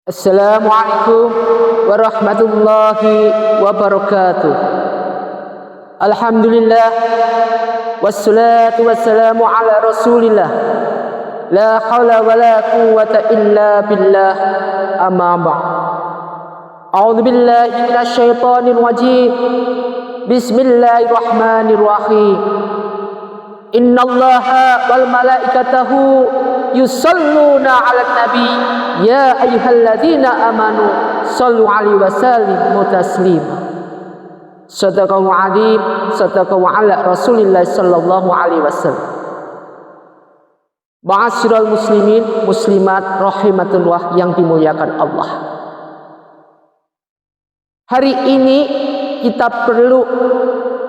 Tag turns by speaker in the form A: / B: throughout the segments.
A: Assalamualaikum warahmatullahi wabarakatuh. Alhamdulillah wassalatu wassalamu ala rasulillah. La hawla wa la quwwata illa billah. Amma ba'd. A'udzu billahi minasy syaithanir rajim. Bismillahirrahmanirrahim. Innallaha wal malaikatahu yusalluna 'alan nabi ya ayyuhalladzina amanu shallu 'alaihi wa sallimu taslima. Shadaqallahu 'azim, shadaqallahu 'ala Rasulillah sallallahu alaihi wasallam. Ma'asyiral muslimin muslimat rahimatullah yang dimuliakan Allah. Hari ini kita perlu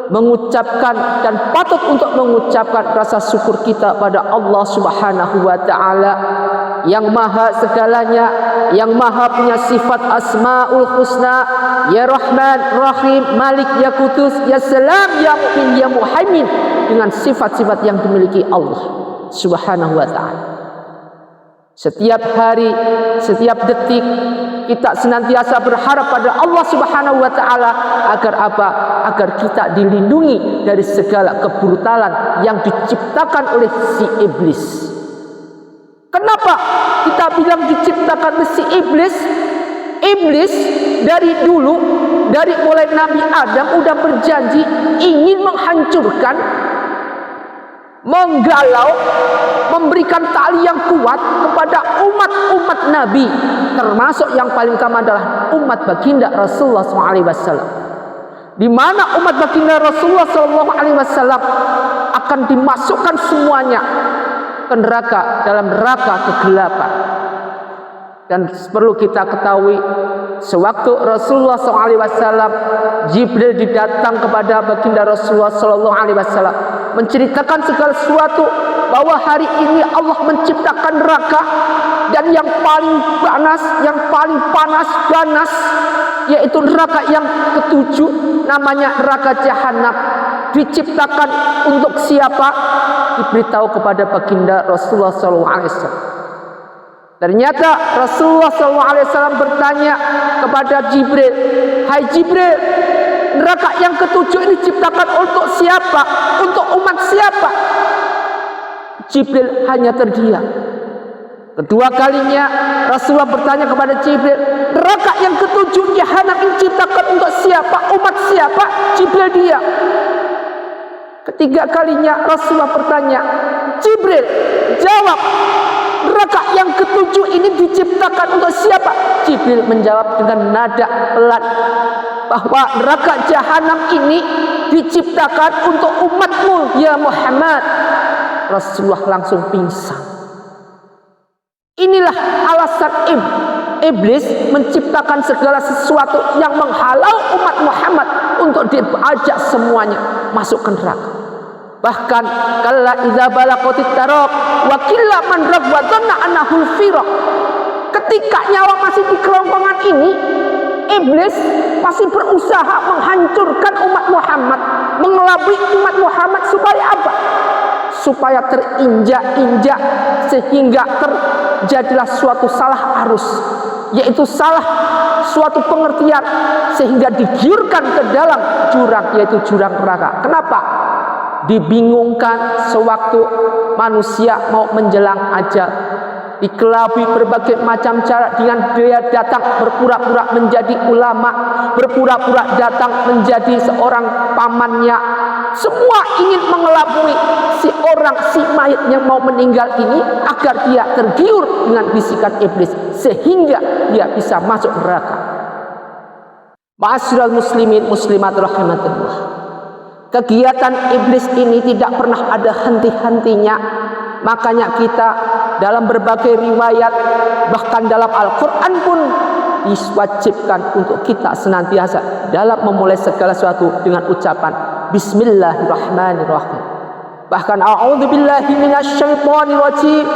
A: mengucapkan dan patut untuk mengucapkan rasa syukur kita pada Allah Subhanahu wa taala yang maha segalanya, yang maha punya sifat asmaul husna, ya Rahman, Rahim, Malik, ya Qudus, ya Salam, ya Mu'min, ya Muhaimin, dengan sifat-sifat yang dimiliki Allah Subhanahu wa taala. Setiap hari, setiap detik kita senantiasa berharap pada Allah Subhanahu wa taala agar apa? Agar kita dilindungi dari segala kebrutalan yang diciptakan oleh si iblis. Kenapa kita bilang diciptakan oleh si iblis? Iblis dari dulu, dari mulai Nabi Adam udah berjanji ingin menghancurkan, menggalau, memberikan tali yang kuat kepada umat-umat Nabi, termasuk yang paling utama adalah umat baginda Rasulullah SAW. Di mana umat baginda Rasulullah SAW akan dimasukkan semuanya ke neraka, dalam neraka kegelapan. Dan perlu kita ketahui, sewaktu Rasulullah SAW, Jibril didatang kepada baginda Rasulullah SAW menceritakan segala sesuatu, bahwa hari ini Allah menciptakan neraka, dan yang paling panas, ganas, yaitu neraka yang ketujuh, namanya neraka jahanam. Diciptakan untuk siapa? Diberitahu kepada baginda Rasulullah SAW. Ternyata Rasulullah SAW bertanya kepada Jibril, hai Jibril, neraka yang ketujuh ini diciptakan untuk siapa? Untuk umat siapa? Jibril hanya terdiam. Kedua kalinya Rasulullah bertanya kepada Jibril, neraka yang ketujuh jahanam ini diciptakan untuk siapa? Umat siapa? Jibril diam. Ketiga kalinya Rasulullah bertanya, Jibril jawab, neraka yang ketujuh ini diciptakan untuk siapa? Jibril menjawab dengan nada pelan bahwa neraka jahanam ini diciptakan untuk umatmu ya Muhammad. Rasulullah langsung pingsan. Inilah alasan iblis menciptakan segala sesuatu yang menghalau umat Muhammad untuk diajak semuanya masuk ke neraka. Bahkan kalla idza balaqatit taraq wa qilla man rabba dhanna annahu firaq. Ketika nyawa masih di kerongkongan ini, iblis pasti berusaha menghancurkan umat Muhammad, mengelabui umat Muhammad supaya apa? Supaya terinjak-injak, sehingga terjadilah suatu salah arus, yaitu salah suatu pengertian, sehingga digiurkan ke dalam jurang, yaitu jurang neraka. Kenapa? Dibingungkan sewaktu manusia mau menjelang ajal, dikelabui berbagai macam cara, dengan dia datang berpura-pura menjadi ulama, berpura-pura datang menjadi seorang pamannya. Semua ingin mengelabui si mayat yang mau meninggal ini agar dia tergiur dengan bisikan iblis, sehingga dia bisa masuk neraka. Ma'asyiral muslimin muslimat rahimatullah. Kegiatan iblis ini tidak pernah ada henti-hentinya. Makanya kita dalam berbagai riwayat, bahkan dalam Al-Quran pun diwajibkan untuk kita senantiasa dalam memulai segala sesuatu dengan ucapan Bismillahirrahmanirrahim. Bahkan a'udzubillahi minasyaitonirrajim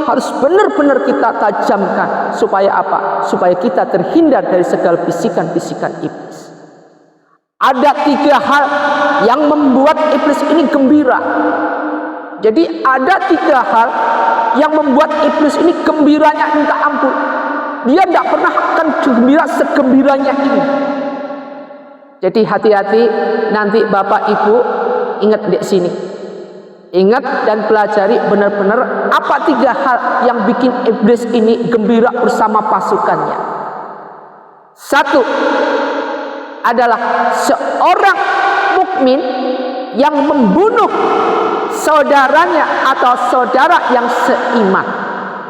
A: harus benar-benar kita tajamkan. Supaya apa? Supaya kita terhindar dari segala bisikan-bisikan iblis. Ada 3 hal yang membuat iblis ini gembira. Jadi ada 3 hal yang membuat iblis ini gembiranya minta ampun. dia tidak pernah akan gembira segembiranya ini. Jadi hati-hati nanti Bapak Ibu, ingat di sini. Ingat dan pelajari benar-benar apa 3 hal yang bikin iblis ini gembira bersama pasukannya. 1 adalah seorang mukmin yang membunuh saudaranya atau saudara yang seiman.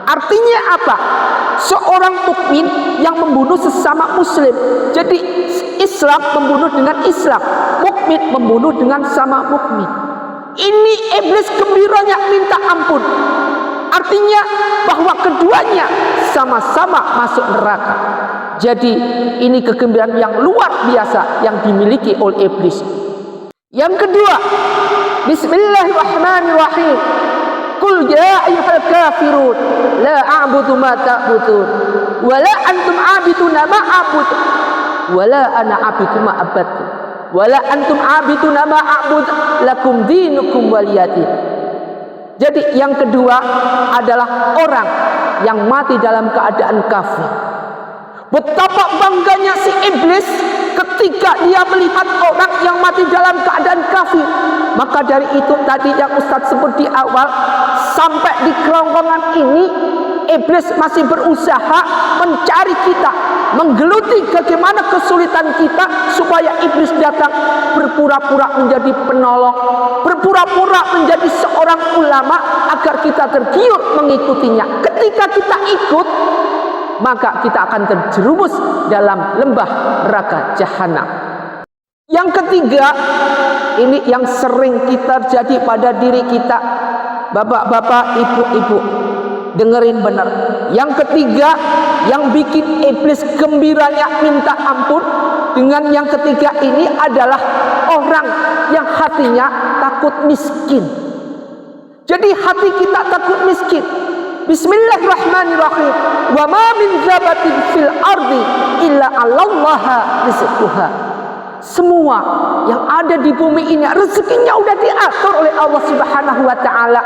A: Artinya apa? Seorang mukmin yang membunuh sesama muslim. Jadi Islam membunuh dengan Islam, mukmin membunuh dengan sama mukmin. Ini iblis gembiranya minta ampun. Artinya bahwa keduanya sama-sama masuk neraka. Jadi ini kegembiraan yang luar biasa yang dimiliki oleh iblis. Yang kedua, Bismillahirrahmanirrahim. Qul ya ayyuhal kafirun la a'budu ma ta'budun wa la antum 'abiduna ma a'budu wa la ana 'abidu ma abadtu wa la antum 'abiduna ma a'budu lakum dinukum waliyadin. Jadi yang kedua adalah orang yang mati dalam keadaan kafir. Betapa bangganya si iblis ketika dia melihat orang yang mati dalam keadaan kafir. Maka dari itu tadi yang Ustadz sebut di awal, sampai di kerongkongan ini iblis masih berusaha mencari kita, menggeluti bagaimana kesulitan kita, supaya iblis datang berpura-pura menjadi penolong, berpura-pura menjadi seorang ulama agar kita tergiur mengikutinya. Ketika kita ikut, maka kita akan terjerumus dalam lembah neraka jahanam. Yang ketiga, ini yang sering kita terjadi pada diri kita, bapak-bapak, ibu-ibu, dengerin benar. Yang ketiga yang bikin iblis gembiranya minta ampun dengan yang ketiga ini adalah orang yang hatinya takut miskin. Jadi hati kita takut miskin. Bismillahirrahmanirrahim. Wa ma min zabatin fil ardi illa 'alallaha rizquha. Semua yang ada di bumi ini rezekinya udah diatur oleh Allah Subhanahu wa taala.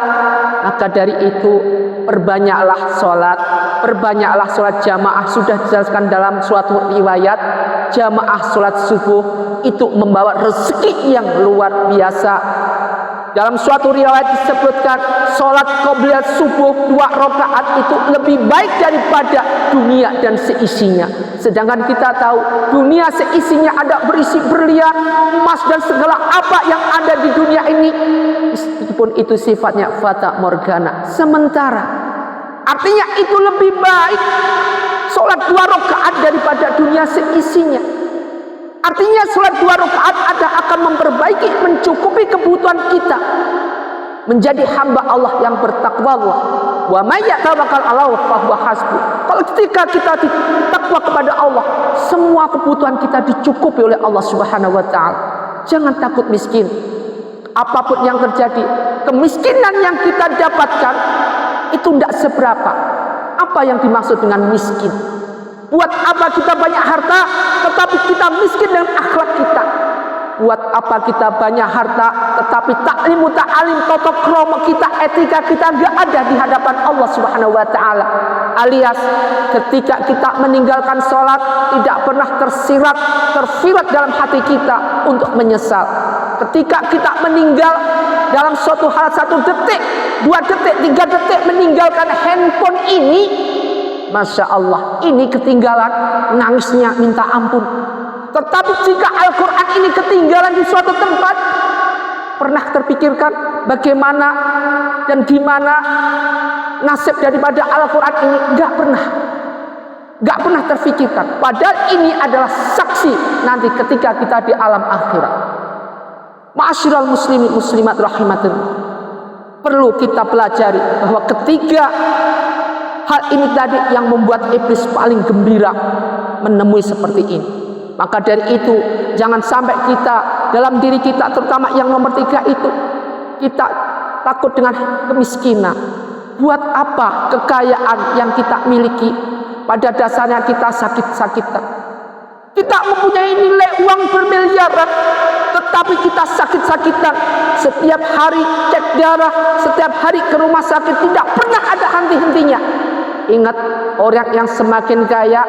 A: Maka dari itu perbanyaklah salat, perbanyaklah salat jamaah. Sudah dijelaskan dalam suatu riwayat, jamaah salat subuh itu membawa rezeki yang luar biasa. Dalam suatu riwayat disebutkan salat qobliyah subuh 2 rakaat itu lebih baik daripada dunia dan seisinya. Sedangkan kita tahu dunia seisinya ada berisi berlian, emas dan segala apa yang ada di dunia ini, meskipun itu sifatnya fata morgana sementara. Artinya itu lebih baik salat 2 rakaat daripada dunia seisinya. Artinya salat 2 rakaat akan memperbaiki, mencukupi kebutuhan kita menjadi hamba Allah yang bertakwa Allah. Wa may yatawakkal 'ala Allah fa huwa hasbuh. Kalau ketika kita takwa kepada Allah, semua kebutuhan kita dicukupi oleh Allah Subhanahu wa taala. Jangan takut miskin. Apapun yang terjadi, kemiskinan yang kita dapatkan itu tidak seberapa. Apa yang dimaksud dengan miskin? Buat apa kita banyak harta tetapi kita miskin dengan akhlak kita? Buat apa kita banyak harta tetapi taklimu ta'alim, tata krama kita, etika kita enggak ada di hadapan Allah Subhanahu wa taala? Alias ketika kita meninggalkan sholat tidak pernah tersirat dalam hati kita untuk menyesal. Ketika kita meninggal dalam suatu hal 1 detik, 2 detik, 3 detik meninggalkan handphone ini, Masya Allah, ini ketinggalan, nangisnya minta ampun. Tetapi jika Al-Quran ini ketinggalan di suatu tempat, pernah terpikirkan bagaimana dan gimana nasib daripada Al-Quran ini? Enggak pernah terfikirkan. Padahal ini adalah saksi nanti ketika kita di alam akhirat. Ma'asyiral muslimin muslimat rahimatullah, perlu kita pelajari bahwa ketiga hal ini tadi yang membuat iblis paling gembira menemui seperti ini. Maka dari itu jangan sampai kita dalam diri kita, terutama yang nomor 3 itu, kita takut dengan kemiskinan. Buat apa kekayaan yang kita miliki? Pada dasarnya kita sakit-sakitan. Kita mempunyai nilai uang bermiliaran, tetapi kita sakit-sakitan. Setiap hari cek darah, setiap hari ke rumah sakit, tidak pernah ada henti-hentinya. Ingat, orang yang semakin kaya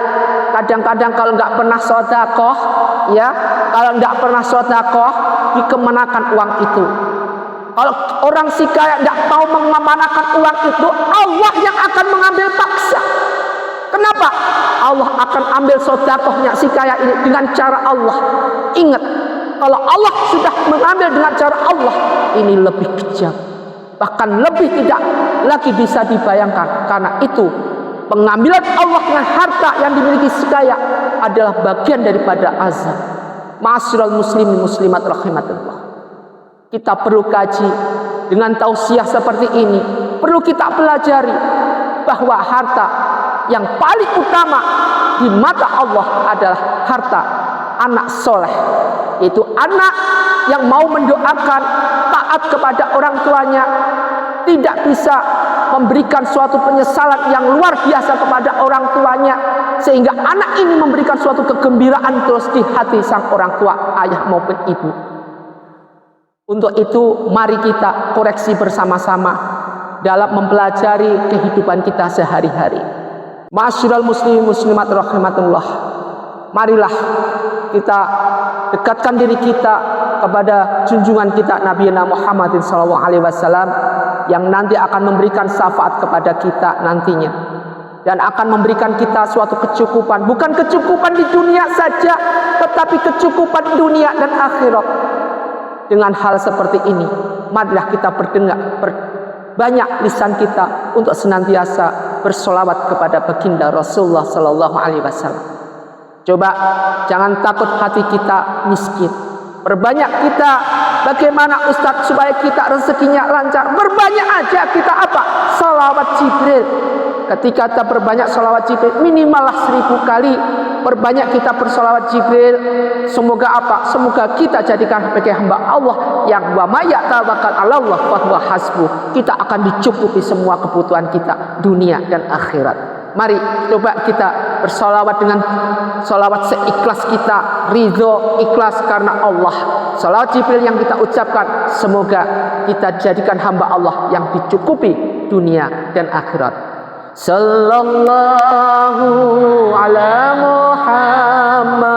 A: kadang-kadang kalau nggak pernah sedekah, ya, kalau nggak pernah sedekah dikemanakan uang itu. Kalau orang si kaya nggak mau mengemanakan uang itu, Allah yang akan mengambil paksa. Kenapa? Allah akan ambil sedekahnya si kaya ini dengan cara Allah. Ingat, kalau Allah sudah mengambil dengan cara Allah, ini lebih kejam, bahkan lebih tidak lagi bisa dibayangkan. Karena itu pengambilan Allah dengan harta yang dimiliki si kaya adalah bagian daripada azab. Ma'asyiral muslimin muslimat rahimakumullah. Kita perlu kaji dengan tausiah seperti ini. Perlu kita pelajari bahwa harta yang paling utama di mata Allah adalah harta anak soleh, yaitu anak yang mau mendoakan, taat kepada orang tuanya, tidak bisa memberikan suatu penyesalan yang luar biasa kepada orang tuanya, sehingga anak ini memberikan suatu kegembiraan terus di hati sang orang tua, ayah maupun ibu. Untuk itu mari kita koreksi bersama-sama dalam mempelajari kehidupan kita sehari-hari. Ma'asyiral muslimin muslimat rahimakumullah. Marilah kita dekatkan diri kita kepada junjungan kita Nabi Muhammad SAW yang nanti akan memberikan syafaat kepada kita nantinya, dan akan memberikan kita suatu kecukupan, bukan kecukupan di dunia saja, tetapi kecukupan dunia dan akhirat. Dengan hal seperti ini, marilah kita banyak lisan kita untuk senantiasa bersolawat kepada baginda Rasulullah Sallallahu Alaihi Wasallam. Coba jangan takut hati kita miskin. Perbanyak kita bagaimana Ustadz supaya kita rezekinya lancar. Berbanyak aja kita apa? Salawat Jibril. Ketika kita berbanyak salawat Jibril, minimallah 1000 kali. Perbanyak kita bersalawat Jibril. Semoga apa? Semoga kita jadikan sebagai hamba Allah yang wa may yatawakkal 'ala Allah fa huwa hasbuh. Kita akan dicukupi semua kebutuhan kita dunia dan akhirat. Mari coba kita bersalawat dengan salawat seikhlas kita, ridho, ikhlas karena Allah. Salawat Jibril yang kita ucapkan, semoga kita jadikan hamba Allah yang dicukupi dunia dan akhirat. Sallallahu ala Muhammad,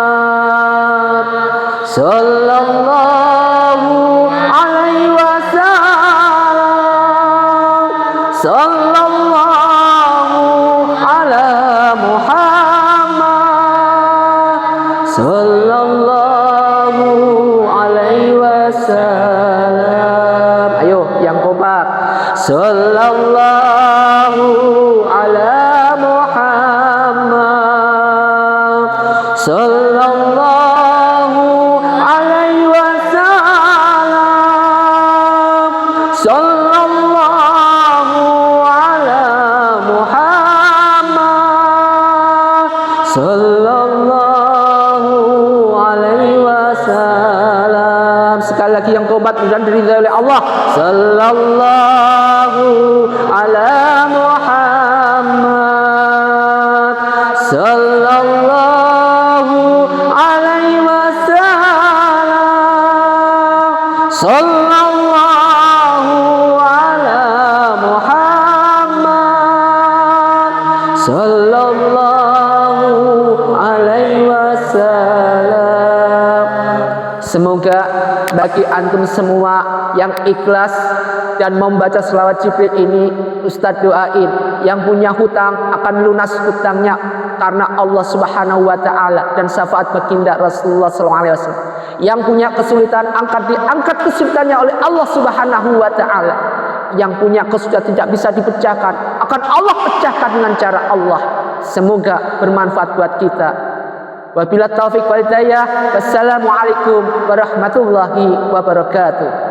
A: sallallahu alaihi wasallam, sallallahu ala Muhammad, sallallahu alaihi wasallam. Ayo yang kompak. Sallallahu ala Muhammad, sallallahu alaihi wasallam, sallallahu ala Muhammad, sallallahu alaihi wasallam. Sekali lagi yang tobat dan diridhai oleh Allah. Sallallahu ala Muhammad, sallallahu alaihi wasallam, sallallahu ala Muhammad, sallallahu alaihi wasallam. Semoga bagi antum semua yang ikhlas dan membaca selawat Jibril ini, Ustadz doain yang punya hutang akan lunas hutangnya karena Allah Subhanahu wa taala dan syafaat baginda Rasulullah SAW. Yang punya kesulitan diangkat kesulitannya oleh Allah Subhanahu wa taala. Yang punya kesulitan tidak bisa dipecahkan akan Allah pecahkan dengan cara Allah. Semoga bermanfaat buat kita. Wabillahi taufiq wal hidayah. Wassalamualaikum warahmatullahi wabarakatuh.